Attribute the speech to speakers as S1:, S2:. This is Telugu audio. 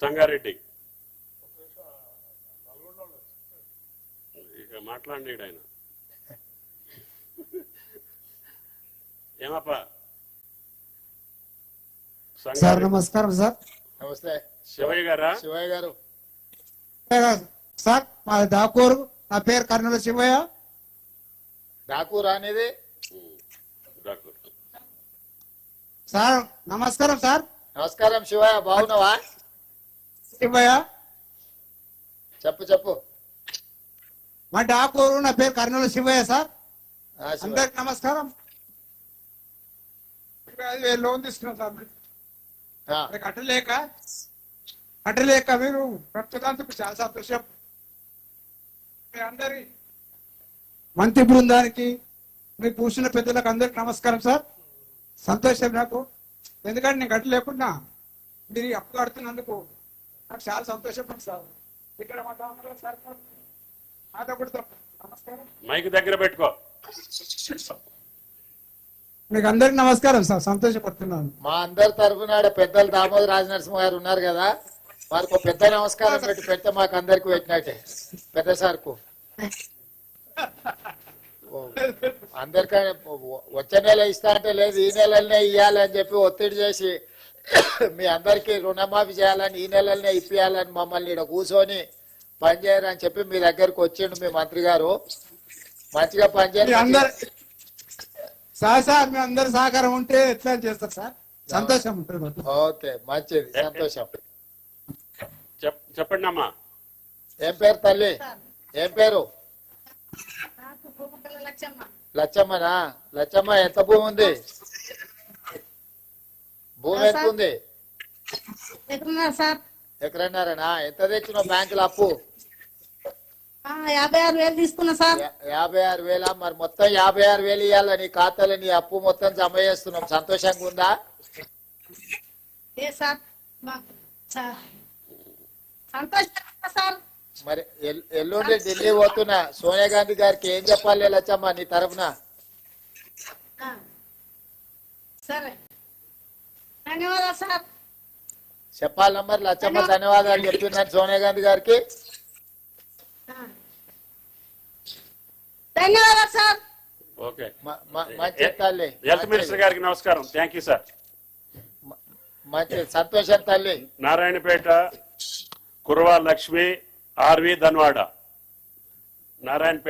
S1: సంగారెడ్డి ఇక మాట్లాడినాడు ఆయన. ఏమప్పా
S2: సార్ నమస్కారం సార్.
S3: నమస్తే
S1: శివయ్య గారా?
S3: శివయ్య గారు
S2: సార్ మా దాకూరు, నా పేరు కర్నూలు శివయ్య.
S3: డాకూర్ అనేది
S2: సార్ నమస్కారం సార్.
S3: నమస్కారం శివయ్య, బాగున్నావా?
S2: శివయ్య
S3: చెప్పు చెప్పు.
S2: మా డాకూరు, నా పేరు కర్నూలు శివయ్య సార్.
S3: శివయ్య.
S2: అందరికి నమస్కారం. 5,000 లోన్ తీసుకున్నాం సార్. మరి కట్టలేక మీరు కట్టడానికి చాలా సంతోషం. మీ అందరి మంత్రి బృందానికి, మీరు కూర్చున్న పెద్దలకు అందరికి నమస్కారం సార్. సంతోషం నాకు, ఎందుకంటే నేను కట్టలేకుండా మీరు అప్పు కడుతున్నందుకు నాకు చాలా సంతోషం సార్. ఇక్కడ మా తమ్ముడు సార్ నాతో కూడా నమస్కారం.
S1: మైక్ దగ్గర పెట్టుకో.
S2: మీకు అందరికి నమస్కారం సార్, సంతోషపడుతున్నాను.
S3: మా అందరి తరఫున పెద్దలు దామోదర్ రాజనరసింహ గారు ఉన్నారు కదా, వారికి ఒక పెద్ద నమస్కారం పెడితే మాకు అందరికి పెట్టినట్టే. పెద్ద సార్కు అందరికీ వచ్చే నెల ఇస్తా అంటే లేదు, ఈ నెలలనే ఇవ్వాలని చెప్పి ఒత్తిడి చేసి మీ అందరికీ రుణమాఫీ చేయాలని, ఈ నెలలనే ఇప్పియాలని మమ్మల్ని ఇక్కడ కూర్చొని పనిచేయరని చెప్పి మీ దగ్గరకు వచ్చిండు మీ మంత్రి గారు. మంచిగా పనిచేయాలి
S2: సార్. మీ అందరి సహకారం ఉంటే ఎట్లా చేస్తారు సార్, సంతోషం ఉంటుంది.
S3: ఓకే, మంచిది, సంతోషం.
S1: చెప్పండి అమ్మా.
S3: ఏం పేరు తల్లి? ఏం పేరు? లచ్చమ్మనా? లచ్చమ్మ, ఎంత భూమి ఉంది? భూమి ఎంత ఉంది? ఎకరన్నారనా? ఎంత తెచ్చినావు బ్యాంకులో అప్పు?
S4: 56,000 తీసుకున్నా సార్.
S3: 56,000. మరి మొత్తం 56,000 ఇవ్వాల నీ ఖాతాలో, నీ అప్పు మొత్తం జమ చేస్తున్నాం. సంతోషంగా ఉందా? మరి ఎల్లుండి ఢిల్లీ పోతున్నా, సోనియా గాంధీ గారికి ఏం చెప్పాలి లచ్చమ్మ నీ తరఫున?
S4: సరే, ధన్యవాదాలు సార్.
S3: చెప్పాలి మరి లచ్చమ్మ ధన్యవాదాలు చెప్తున్నాను సోనియా గాంధీ గారికి.
S4: ధన్యవాదాలు సార్.
S1: ఓకే,
S3: మంచి తల్లి.
S1: హెల్త్ మినిస్టర్ గారికి నమస్కారం. Thank you sir.
S3: మంచి సంతోషం తల్లి.
S1: నారాయణపేట కుర్వా లక్ష్మి, ఆర్వి ధన్వాడ, నారాయణపేట.